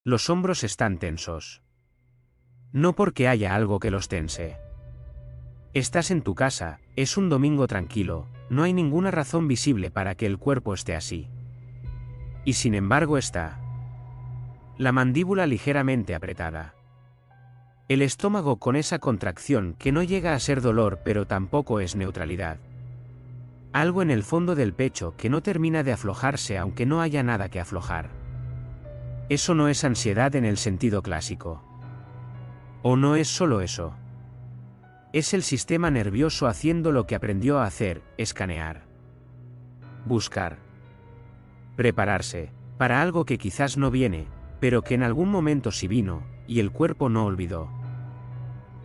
Los hombros están tensos. No porque haya algo que los tense. Estás en tu casa, es un domingo tranquilo, no hay ninguna razón visible para que el cuerpo esté así. Y sin embargo está. La mandíbula ligeramente apretada. El estómago con esa contracción que no llega a ser dolor pero tampoco es neutralidad. Algo en el fondo del pecho que no termina de aflojarse aunque no haya nada que aflojar. Eso no es ansiedad en el sentido clásico. ¿O no es solo eso? Es el sistema nervioso haciendo lo que aprendió a hacer, escanear. Buscar. Prepararse, para algo que quizás no viene, pero que en algún momento sí vino, y el cuerpo no olvidó.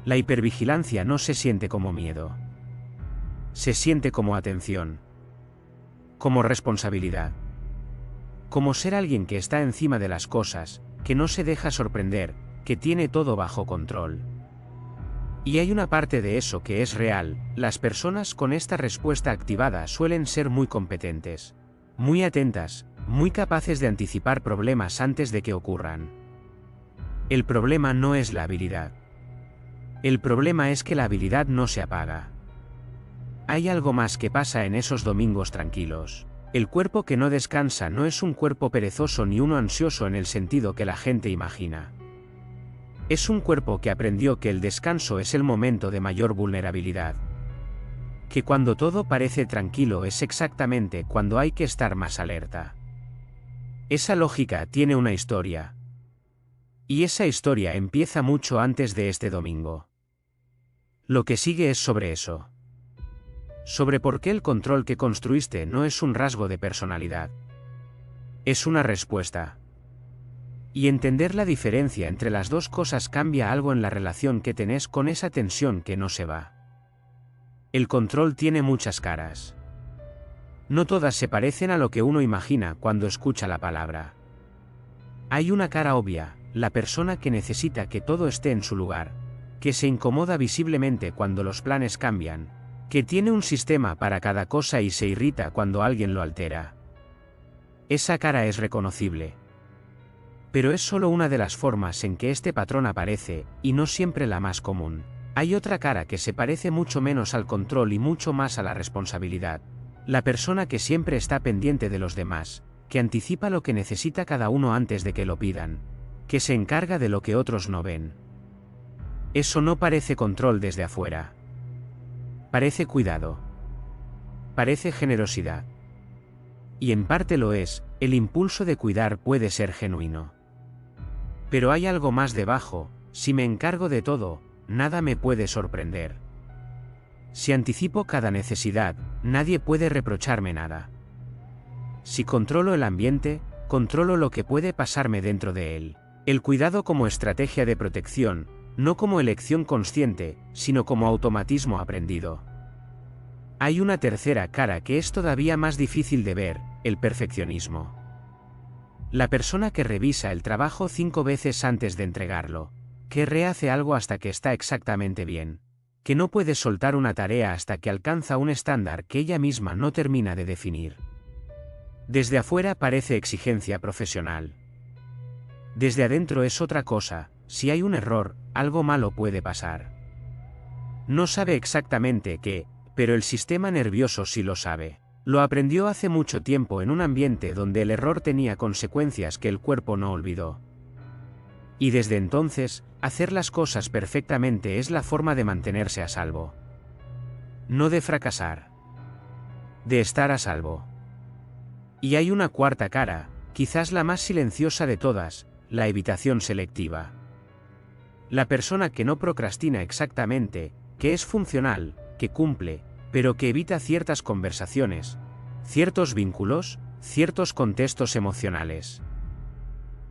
La hipervigilancia no se siente como miedo. Se siente como atención. Como responsabilidad. Como ser alguien que está encima de las cosas, que no se deja sorprender, que tiene todo bajo control. Y hay una parte de eso que es real, las personas con esta respuesta activada suelen ser muy competentes, muy atentas, muy capaces de anticipar problemas antes de que ocurran. El problema no es la habilidad. El problema es que la habilidad no se apaga. Hay algo más que pasa en esos domingos tranquilos. El cuerpo que no descansa no es un cuerpo perezoso ni uno ansioso en el sentido que la gente imagina. Es un cuerpo que aprendió que el descanso es el momento de mayor vulnerabilidad. Que cuando todo parece tranquilo es exactamente cuando hay que estar más alerta. Esa lógica tiene una historia. Y esa historia empieza mucho antes de este domingo. Lo que sigue es sobre eso. Sobre por qué el control que construiste no es un rasgo de personalidad. Es una respuesta. Y entender la diferencia entre las dos cosas cambia algo en la relación que tenés con esa tensión que no se va. El control tiene muchas caras. No todas se parecen a lo que uno imagina cuando escucha la palabra. Hay una cara obvia, la persona que necesita que todo esté en su lugar, que se incomoda visiblemente cuando los planes cambian, que tiene un sistema para cada cosa y se irrita cuando alguien lo altera. Esa cara es reconocible. Pero es solo una de las formas en que este patrón aparece, y no siempre la más común. Hay otra cara que se parece mucho menos al control y mucho más a la responsabilidad. La persona que siempre está pendiente de los demás, que anticipa lo que necesita cada uno antes de que lo pidan, que se encarga de lo que otros no ven. Eso no parece control desde afuera. Parece cuidado. Parece generosidad. Y en parte lo es, el impulso de cuidar puede ser genuino. Pero hay algo más debajo, si me encargo de todo, nada me puede sorprender. Si anticipo cada necesidad, nadie puede reprocharme nada. Si controlo el ambiente, controlo lo que puede pasarme dentro de él. El cuidado como estrategia de protección, no como elección consciente, sino como automatismo aprendido. Hay una tercera cara que es todavía más difícil de ver, el perfeccionismo. La persona que revisa el trabajo 5 veces antes de entregarlo, que rehace algo hasta que está exactamente bien, que no puede soltar una tarea hasta que alcanza un estándar que ella misma no termina de definir. Desde afuera parece exigencia profesional. Desde adentro es otra cosa, si hay un error, algo malo puede pasar. No sabe exactamente qué, pero el sistema nervioso sí lo sabe. Lo aprendió hace mucho tiempo en un ambiente donde el error tenía consecuencias que el cuerpo no olvidó. Y desde entonces, hacer las cosas perfectamente es la forma de mantenerse a salvo. No de fracasar. De estar a salvo. Y hay una cuarta cara, quizás la más silenciosa de todas, la evitación selectiva. La persona que no procrastina exactamente, que es funcional, que cumple, pero que evita ciertas conversaciones, ciertos vínculos, ciertos contextos emocionales.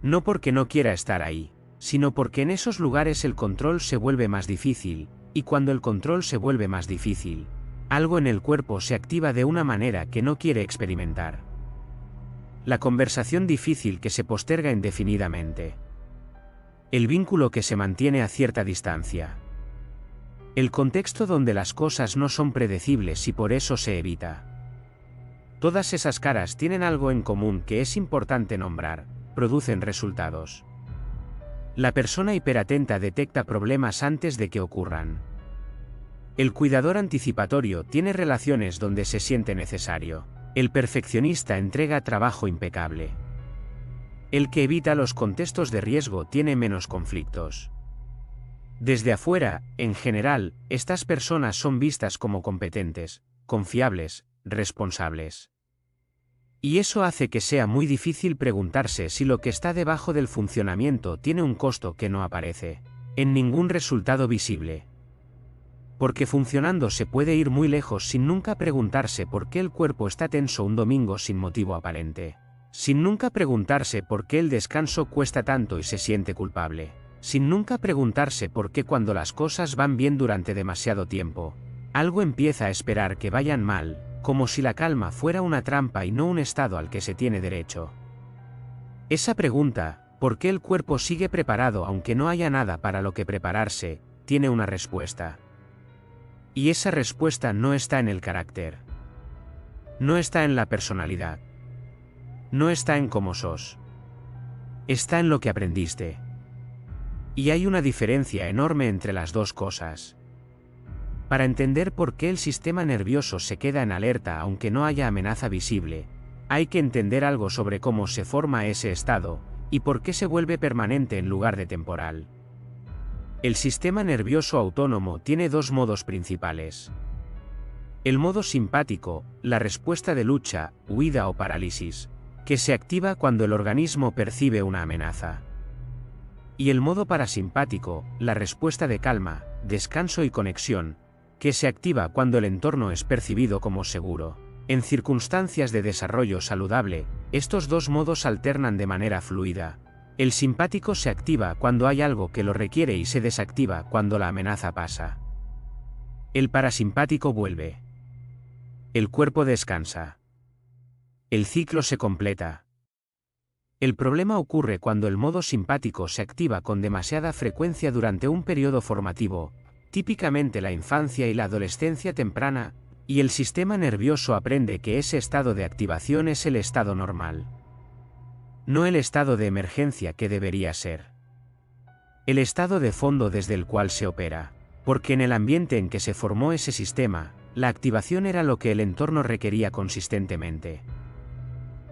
No porque no quiera estar ahí, sino porque en esos lugares el control se vuelve más difícil, y cuando el control se vuelve más difícil, algo en el cuerpo se activa de una manera que no quiere experimentar. La conversación difícil que se posterga indefinidamente. El vínculo que se mantiene a cierta distancia. El contexto donde las cosas no son predecibles y por eso se evita. Todas esas caras tienen algo en común que es importante nombrar, producen resultados. La persona hiperatenta detecta problemas antes de que ocurran. El cuidador anticipatorio tiene relaciones donde se siente necesario. El perfeccionista entrega trabajo impecable. El que evita los contextos de riesgo tiene menos conflictos. Desde afuera, en general, estas personas son vistas como competentes, confiables, responsables. Y eso hace que sea muy difícil preguntarse si lo que está debajo del funcionamiento tiene un costo que no aparece en ningún resultado visible. Porque funcionando se puede ir muy lejos sin nunca preguntarse por qué el cuerpo está tenso un domingo sin motivo aparente. Sin nunca preguntarse por qué el descanso cuesta tanto y se siente culpable. Sin nunca preguntarse por qué cuando las cosas van bien durante demasiado tiempo, algo empieza a esperar que vayan mal, como si la calma fuera una trampa y no un estado al que se tiene derecho. Esa pregunta, ¿por qué el cuerpo sigue preparado aunque no haya nada para lo que prepararse?, tiene una respuesta. Y esa respuesta no está en el carácter. No está en la personalidad. No está en cómo sos. Está en lo que aprendiste. Y hay una diferencia enorme entre las dos cosas. Para entender por qué el sistema nervioso se queda en alerta aunque no haya amenaza visible, hay que entender algo sobre cómo se forma ese estado, y por qué se vuelve permanente en lugar de temporal. El sistema nervioso autónomo tiene dos modos principales. El modo simpático, la respuesta de lucha, huida o parálisis, que se activa cuando el organismo percibe una amenaza. Y el modo parasimpático, la respuesta de calma, descanso y conexión, que se activa cuando el entorno es percibido como seguro. En circunstancias de desarrollo saludable, estos dos modos alternan de manera fluida. El simpático se activa cuando hay algo que lo requiere y se desactiva cuando la amenaza pasa. El parasimpático vuelve. El cuerpo descansa. El ciclo se completa. El problema ocurre cuando el modo simpático se activa con demasiada frecuencia durante un periodo formativo, típicamente la infancia y la adolescencia temprana, y el sistema nervioso aprende que ese estado de activación es el estado normal. No el estado de emergencia que debería ser. El estado de fondo desde el cual se opera, porque en el ambiente en que se formó ese sistema, la activación era lo que el entorno requería consistentemente.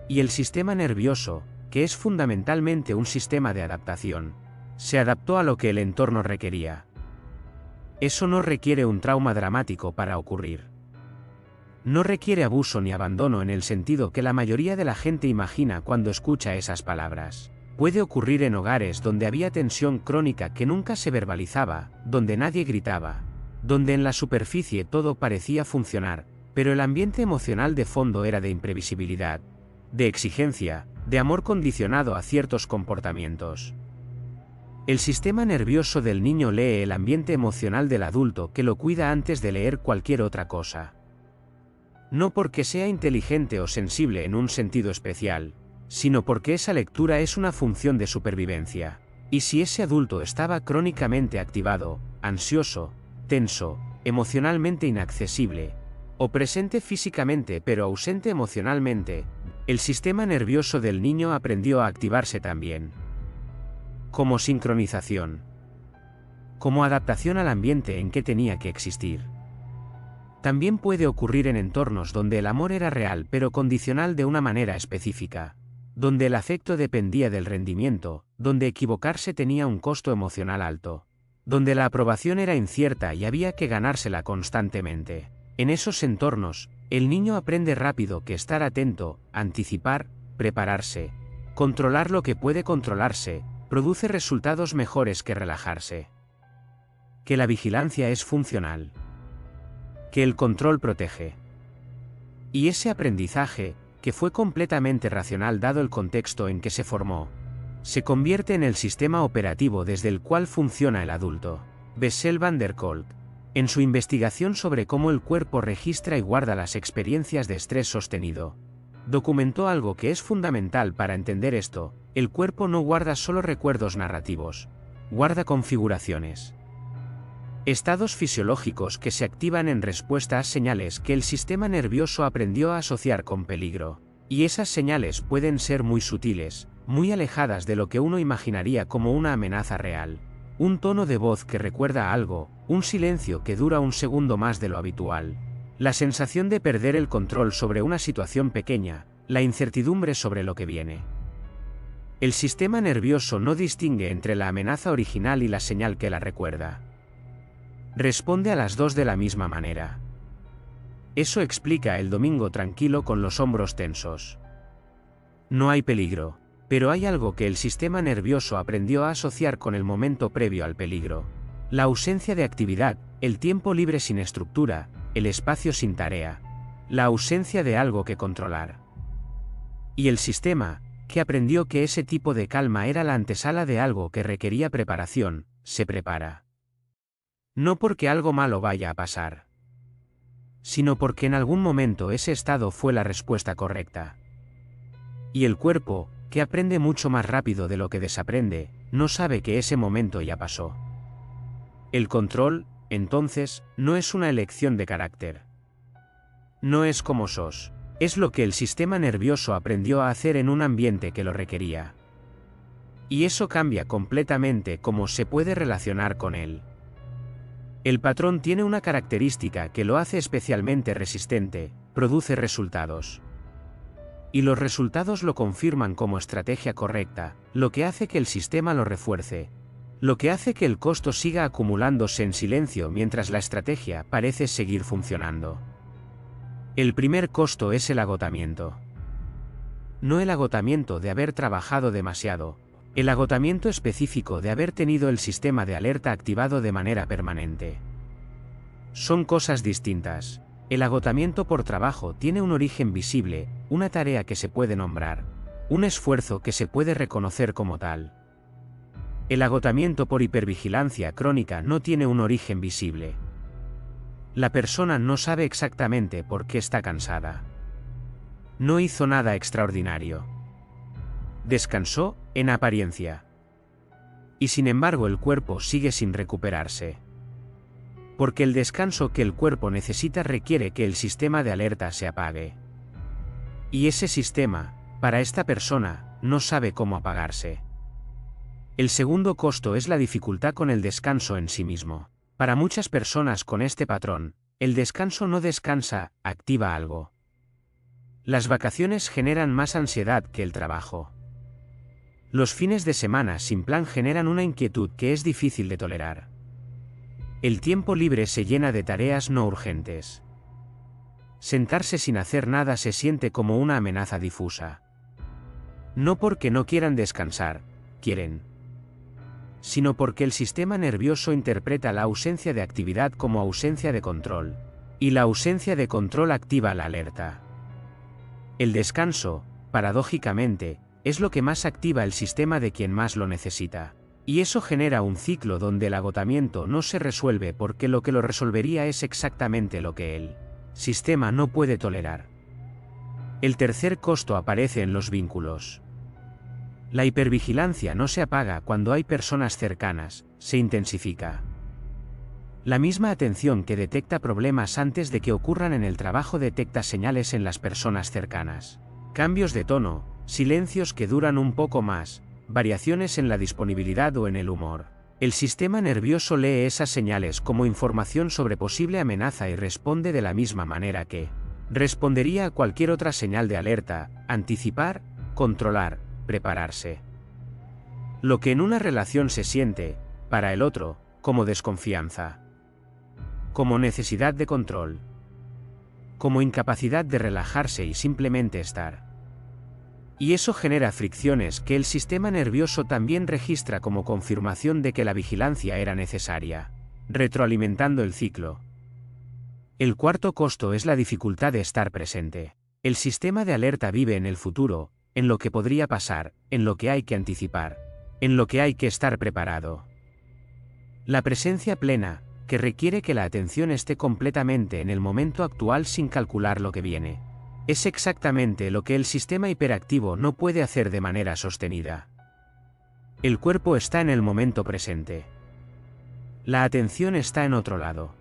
Y el sistema nervioso, que es fundamentalmente un sistema de adaptación, se adaptó a lo que el entorno requería. Eso no requiere un trauma dramático para ocurrir. No requiere abuso ni abandono en el sentido que la mayoría de la gente imagina cuando escucha esas palabras. Puede ocurrir en hogares donde había tensión crónica que nunca se verbalizaba, donde nadie gritaba, donde en la superficie todo parecía funcionar, pero el ambiente emocional de fondo era de imprevisibilidad, de exigencia, de amor condicionado a ciertos comportamientos. El sistema nervioso del niño lee el ambiente emocional del adulto que lo cuida antes de leer cualquier otra cosa. No porque sea inteligente o sensible en un sentido especial, sino porque esa lectura es una función de supervivencia. Y si ese adulto estaba crónicamente activado, ansioso, tenso, emocionalmente inaccesible, o presente físicamente pero ausente emocionalmente, el sistema nervioso del niño aprendió a activarse también. Como sincronización. Como adaptación al ambiente en que tenía que existir. También puede ocurrir en entornos donde el amor era real pero condicional de una manera específica, donde el afecto dependía del rendimiento, donde equivocarse tenía un costo emocional alto, donde la aprobación era incierta y había que ganársela constantemente. En esos entornos, el niño aprende rápido que estar atento, anticipar, prepararse, controlar lo que puede controlarse, produce resultados mejores que relajarse. Que la vigilancia es funcional. Que el control protege. Y ese aprendizaje, que fue completamente racional dado el contexto en que se formó, se convierte en el sistema operativo desde el cual funciona el adulto. Bessel van der Kolk, en su investigación sobre cómo el cuerpo registra y guarda las experiencias de estrés sostenido, documentó algo que es fundamental para entender esto: el cuerpo no guarda solo recuerdos narrativos, guarda configuraciones. Estados fisiológicos que se activan en respuesta a señales que el sistema nervioso aprendió a asociar con peligro. Y esas señales pueden ser muy sutiles, muy alejadas de lo que uno imaginaría como una amenaza real. Un tono de voz que recuerda algo, un silencio que dura un segundo más de lo habitual. La sensación de perder el control sobre una situación pequeña, la incertidumbre sobre lo que viene. El sistema nervioso no distingue entre la amenaza original y la señal que la recuerda. Responde a las dos de la misma manera. Eso explica el domingo tranquilo con los hombros tensos. No hay peligro, pero hay algo que el sistema nervioso aprendió a asociar con el momento previo al peligro. La ausencia de actividad, el tiempo libre sin estructura, el espacio sin tarea. La ausencia de algo que controlar. Y el sistema, que aprendió que ese tipo de calma era la antesala de algo que requería preparación, se prepara. No porque algo malo vaya a pasar, sino porque en algún momento ese estado fue la respuesta correcta. Y el cuerpo, que aprende mucho más rápido de lo que desaprende, no sabe que ese momento ya pasó. El control, entonces, no es una elección de carácter. No es como sos, es lo que el sistema nervioso aprendió a hacer en un ambiente que lo requería. Y eso cambia completamente cómo se puede relacionar con él. El patrón tiene una característica que lo hace especialmente resistente: produce resultados. Y los resultados lo confirman como estrategia correcta, lo que hace que el sistema lo refuerce, lo que hace que el costo siga acumulándose en silencio mientras la estrategia parece seguir funcionando. El primer costo es el agotamiento. No el agotamiento de haber trabajado demasiado, el agotamiento específico de haber tenido el sistema de alerta activado de manera permanente. Son cosas distintas. El agotamiento por trabajo tiene un origen visible, una tarea que se puede nombrar, un esfuerzo que se puede reconocer como tal. El agotamiento por hipervigilancia crónica no tiene un origen visible. La persona no sabe exactamente por qué está cansada. No hizo nada extraordinario. Descansó, en apariencia. Y sin embargo el cuerpo sigue sin recuperarse. Porque el descanso que el cuerpo necesita requiere que el sistema de alerta se apague. Y ese sistema, para esta persona, no sabe cómo apagarse. El segundo costo es la dificultad con el descanso en sí mismo. Para muchas personas con este patrón, el descanso no descansa, activa algo. Las vacaciones generan más ansiedad que el trabajo. Los fines de semana sin plan generan una inquietud que es difícil de tolerar. El tiempo libre se llena de tareas no urgentes. Sentarse sin hacer nada se siente como una amenaza difusa. No porque no quieran descansar, quieren. Sino porque el sistema nervioso interpreta la ausencia de actividad como ausencia de control. Y la ausencia de control activa la alerta. El descanso, paradójicamente, es lo que más activa el sistema de quien más lo necesita. Y eso genera un ciclo donde el agotamiento no se resuelve porque lo que lo resolvería es exactamente lo que el sistema no puede tolerar. El tercer costo aparece en los vínculos. La hipervigilancia no se apaga cuando hay personas cercanas, se intensifica. La misma atención que detecta problemas antes de que ocurran en el trabajo detecta señales en las personas cercanas. Cambios de tono, silencios que duran un poco más, variaciones en la disponibilidad o en el humor. El sistema nervioso lee esas señales como información sobre posible amenaza y responde de la misma manera que respondería a cualquier otra señal de alerta: anticipar, controlar, prepararse. Lo que en una relación se siente, para el otro, como desconfianza, como necesidad de control, como incapacidad de relajarse y simplemente estar. Y eso genera fricciones que el sistema nervioso también registra como confirmación de que la vigilancia era necesaria, retroalimentando el ciclo. El cuarto costo es la dificultad de estar presente. El sistema de alerta vive en el futuro, en lo que podría pasar, en lo que hay que anticipar, en lo que hay que estar preparado. La presencia plena, que requiere que la atención esté completamente en el momento actual sin calcular lo que viene, es exactamente lo que el sistema hiperactivo no puede hacer de manera sostenida. El cuerpo está en el momento presente. La atención está en otro lado.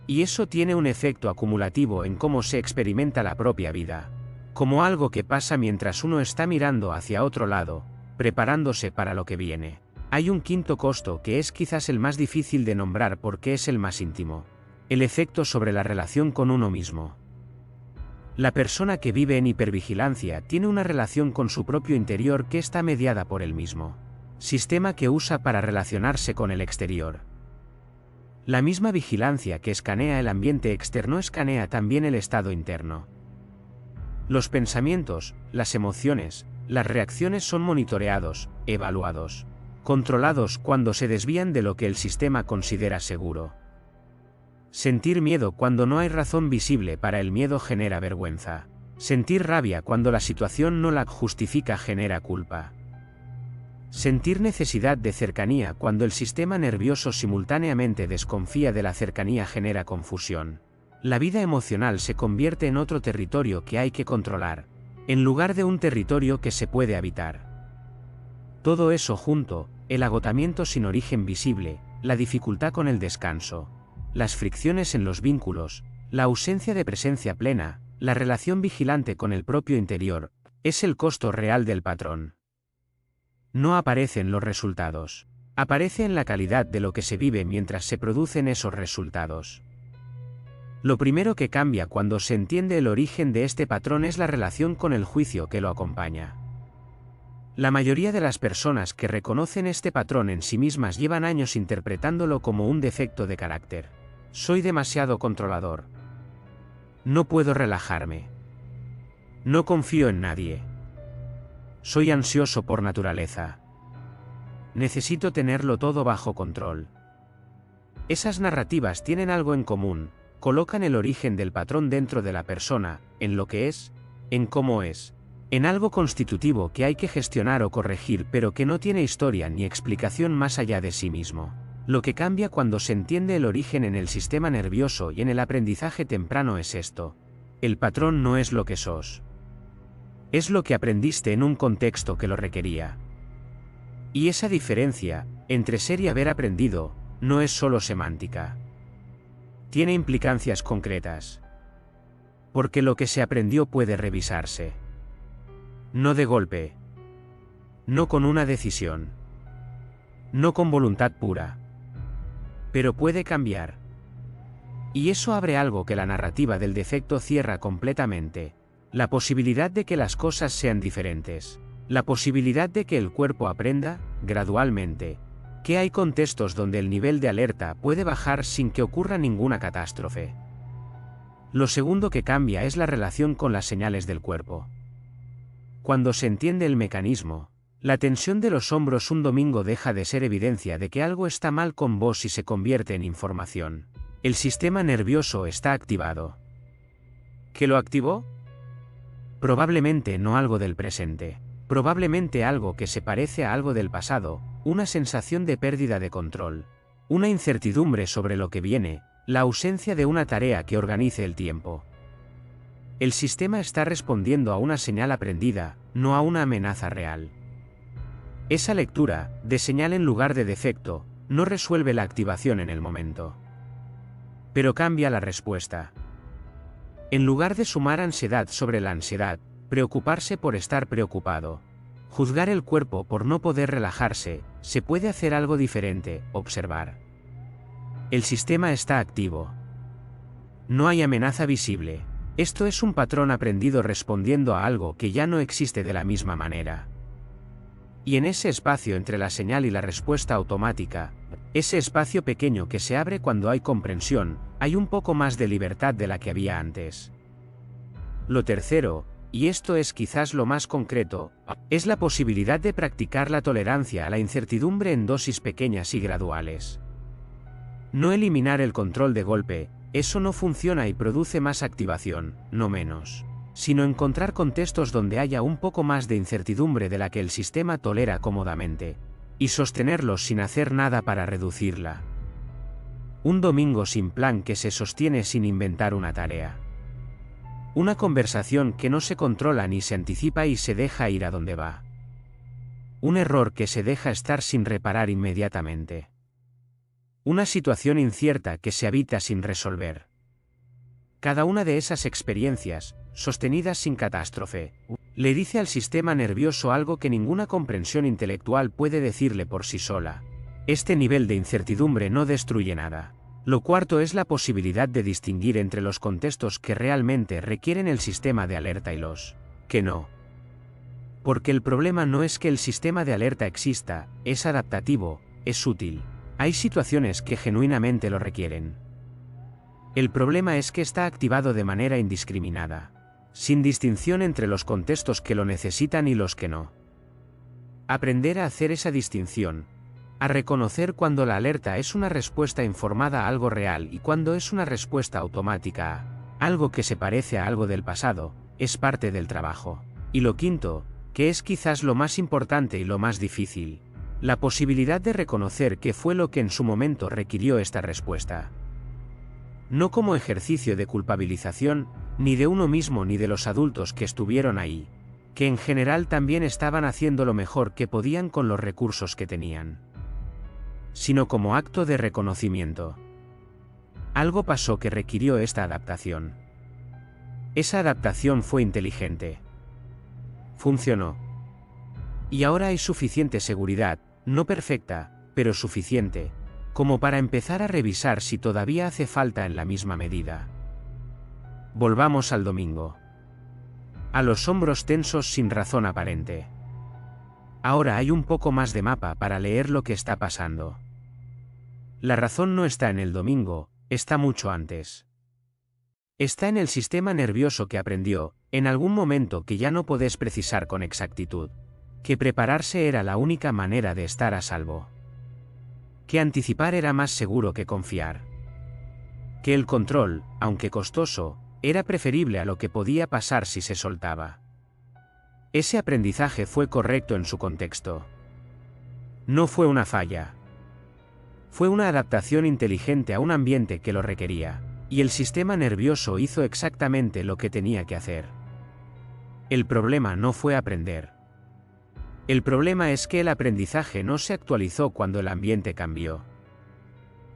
Y eso tiene un efecto acumulativo en cómo se experimenta la propia vida. como algo que pasa mientras uno está mirando hacia otro lado, preparándose para lo que viene. Hay un quinto costo que es quizás el más difícil de nombrar porque es el más íntimo: el efecto sobre la relación con uno mismo. La persona que vive en hipervigilancia tiene una relación con su propio interior que está mediada por el mismo sistema que usa para relacionarse con el exterior. La misma vigilancia que escanea el ambiente externo escanea también el estado interno. Los pensamientos, las emociones, las reacciones son monitoreados, evaluados, controlados cuando se desvían de lo que el sistema considera seguro. Sentir miedo cuando no hay razón visible para el miedo genera vergüenza. Sentir rabia cuando la situación no la justifica genera culpa. Sentir necesidad de cercanía cuando el sistema nervioso simultáneamente desconfía de la cercanía genera confusión. La vida emocional se convierte en otro territorio que hay que controlar, en lugar de un territorio que se puede habitar. Todo eso junto, el agotamiento sin origen visible, la dificultad con el descanso, las fricciones en los vínculos, la ausencia de presencia plena, la relación vigilante con el propio interior, es el costo real del patrón. No aparece en los resultados. Aparece en la calidad de lo que se vive mientras se producen esos resultados. Lo primero que cambia cuando se entiende el origen de este patrón es la relación con el juicio que lo acompaña. La mayoría de las personas que reconocen este patrón en sí mismas llevan años interpretándolo como un defecto de carácter. Soy demasiado controlador. No puedo relajarme. No confío en nadie. Soy ansioso por naturaleza. Necesito tenerlo todo bajo control. Esas narrativas tienen algo en común: colocan el origen del patrón dentro de la persona, en lo que es, en cómo es, en algo constitutivo que hay que gestionar o corregir pero que no tiene historia ni explicación más allá de sí mismo. Lo que cambia cuando se entiende el origen en el sistema nervioso y en el aprendizaje temprano es esto: el patrón no es lo que sos. Es lo que aprendiste en un contexto que lo requería. Y esa diferencia, entre ser y haber aprendido, no es solo semántica. Tiene implicancias concretas. Porque lo que se aprendió puede revisarse. No de golpe. No con una decisión. No con voluntad pura. Pero puede cambiar. Y eso abre algo que la narrativa del defecto cierra completamente: la posibilidad de que las cosas sean diferentes. La posibilidad de que el cuerpo aprenda, gradualmente, que hay contextos donde el nivel de alerta puede bajar sin que ocurra ninguna catástrofe. Lo segundo que cambia es la relación con las señales del cuerpo. Cuando se entiende el mecanismo, la tensión de los hombros un domingo deja de ser evidencia de que algo está mal con vos y se convierte en información. El sistema nervioso está activado. ¿Qué lo activó? Probablemente no algo del presente. Probablemente algo que se parece a algo del pasado, una sensación de pérdida de control, una incertidumbre sobre lo que viene, la ausencia de una tarea que organice el tiempo. El sistema está respondiendo a una señal aprendida, no a una amenaza real. Esa lectura, de señal en lugar de defecto, no resuelve la activación en el momento. Pero cambia la respuesta. En lugar de sumar ansiedad sobre la ansiedad, preocuparse por estar preocupado, juzgar el cuerpo por no poder relajarse, se puede hacer algo diferente: observar. El sistema está activo. No hay amenaza visible. Esto es un patrón aprendido respondiendo a algo que ya no existe de la misma manera. Y en ese espacio entre la señal y la respuesta automática, ese espacio pequeño que se abre cuando hay comprensión, hay un poco más de libertad de la que había antes. Lo tercero, y esto es quizás lo más concreto, es la posibilidad de practicar la tolerancia a la incertidumbre en dosis pequeñas y graduales. No eliminar el control de golpe, eso no funciona y produce más activación, no menos. Sino encontrar contextos donde haya un poco más de incertidumbre de la que el sistema tolera cómodamente, y sostenerlos sin hacer nada para reducirla. Un domingo sin plan que se sostiene sin inventar una tarea. Una conversación que no se controla ni se anticipa y se deja ir a donde va. Un error que se deja estar sin reparar inmediatamente. Una situación incierta que se habita sin resolver. Cada una de esas experiencias, sostenidas sin catástrofe. Le dice al sistema nervioso algo que ninguna comprensión intelectual puede decirle por sí sola. Este nivel de incertidumbre no destruye nada. Lo cuarto es la posibilidad de distinguir entre los contextos que realmente requieren el sistema de alerta y los que no. Porque el problema no es que el sistema de alerta exista, es adaptativo, es útil. Hay situaciones que genuinamente lo requieren. El problema es que está activado de manera indiscriminada, sin distinción entre los contextos que lo necesitan y los que no. Aprender a hacer esa distinción, a reconocer cuando la alerta es una respuesta informada a algo real y cuando es una respuesta automática a algo que se parece a algo del pasado, es parte del trabajo. Y lo quinto, que es quizás lo más importante y lo más difícil, la posibilidad de reconocer qué fue lo que en su momento requirió esta respuesta. No como ejercicio de culpabilización, ni de uno mismo ni de los adultos que estuvieron ahí, que en general también estaban haciendo lo mejor que podían con los recursos que tenían, sino como acto de reconocimiento. Algo pasó que requirió esta adaptación. Esa adaptación fue inteligente. Funcionó. Y ahora hay suficiente seguridad, no perfecta, pero suficiente, como para empezar a revisar si todavía hace falta en la misma medida. Volvamos al domingo. A los hombros tensos sin razón aparente. Ahora hay un poco más de mapa para leer lo que está pasando. La razón no está en el domingo, está mucho antes. Está en el sistema nervioso que aprendió, en algún momento que ya no podés precisar con exactitud, que prepararse era la única manera de estar a salvo. Que anticipar era más seguro que confiar. Que el control, aunque costoso, era preferible a lo que podía pasar si se soltaba. Ese aprendizaje fue correcto en su contexto. No fue una falla. Fue una adaptación inteligente a un ambiente que lo requería, y el sistema nervioso hizo exactamente lo que tenía que hacer. El problema no fue aprender. El problema es que el aprendizaje no se actualizó cuando el ambiente cambió.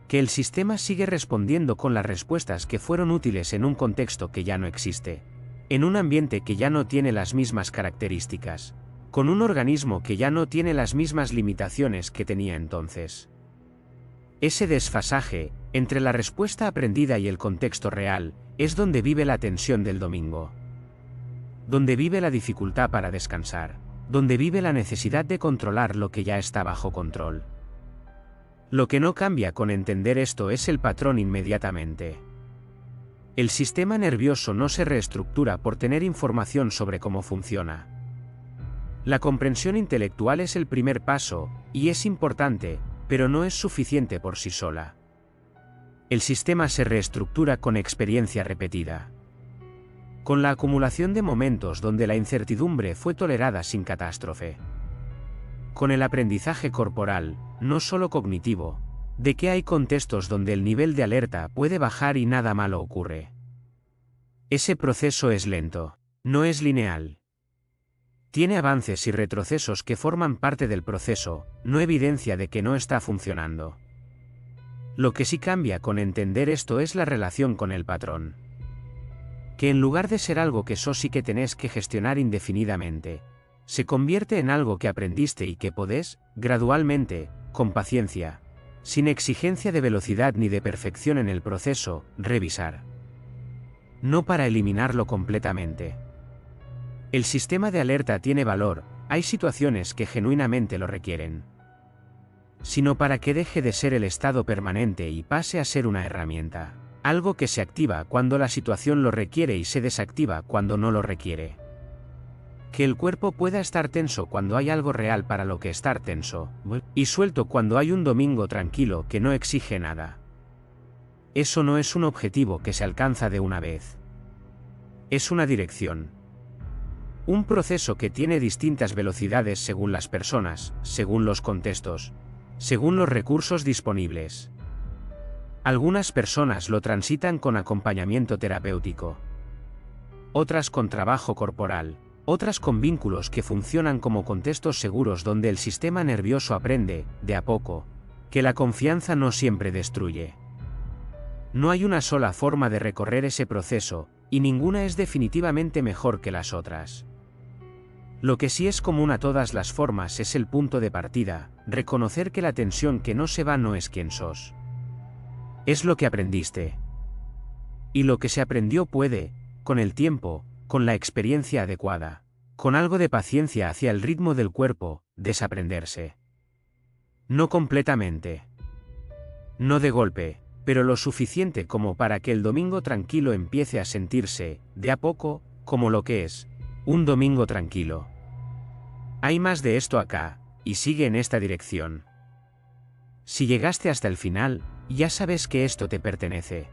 Que el sistema sigue respondiendo con las respuestas que fueron útiles en un contexto que ya no existe, en un ambiente que ya no tiene las mismas características, con un organismo que ya no tiene las mismas limitaciones que tenía entonces. Ese desfasaje, entre la respuesta aprendida y el contexto real, es donde vive la tensión del domingo. Donde vive la dificultad para descansar, donde vive la necesidad de controlar lo que ya está bajo control. Lo que no cambia con entender esto es el patrón inmediatamente. El sistema nervioso no se reestructura por tener información sobre cómo funciona. La comprensión intelectual es el primer paso, y es importante, pero no es suficiente por sí sola. El sistema se reestructura con experiencia repetida. Con la acumulación de momentos donde la incertidumbre fue tolerada sin catástrofe. Con el aprendizaje corporal, no solo cognitivo, de que hay contextos donde el nivel de alerta puede bajar y nada malo ocurre. Ese proceso es lento, no es lineal. Tiene avances y retrocesos que forman parte del proceso, no evidencia de que no está funcionando. Lo que sí cambia con entender esto es la relación con el patrón. Que en lugar de ser algo que sos y que tenés que gestionar indefinidamente, se convierte en algo que aprendiste y que podés, gradualmente, con paciencia, sin exigencia de velocidad ni de perfección en el proceso, revisar. No para eliminarlo completamente. El sistema de alerta tiene valor, hay situaciones que genuinamente lo requieren. Sino para que deje de ser el estado permanente y pase a ser una herramienta. Algo que se activa cuando la situación lo requiere y se desactiva cuando no lo requiere. Que el cuerpo pueda estar tenso cuando hay algo real para lo que estar tenso, y suelto cuando hay un domingo tranquilo que no exige nada. Eso no es un objetivo que se alcanza de una vez. Es una dirección. Un proceso que tiene distintas velocidades según las personas, según los contextos, según los recursos disponibles. Algunas personas lo transitan con acompañamiento terapéutico. Otras con trabajo corporal, otras con vínculos que funcionan como contextos seguros donde el sistema nervioso aprende, de a poco, que la confianza no siempre destruye. No hay una sola forma de recorrer ese proceso, y ninguna es definitivamente mejor que las otras. Lo que sí es común a todas las formas es el punto de partida, reconocer que la tensión que no se va no es quien sos. Es lo que aprendiste. Y lo que se aprendió puede, con el tiempo, con la experiencia adecuada, con algo de paciencia hacia el ritmo del cuerpo, desaprenderse. No completamente. No de golpe, pero lo suficiente como para que el domingo tranquilo empiece a sentirse, de a poco, como lo que es, un domingo tranquilo. Hay más de esto acá, y sigue en esta dirección. Si llegaste hasta el final, ya sabes que esto te pertenece.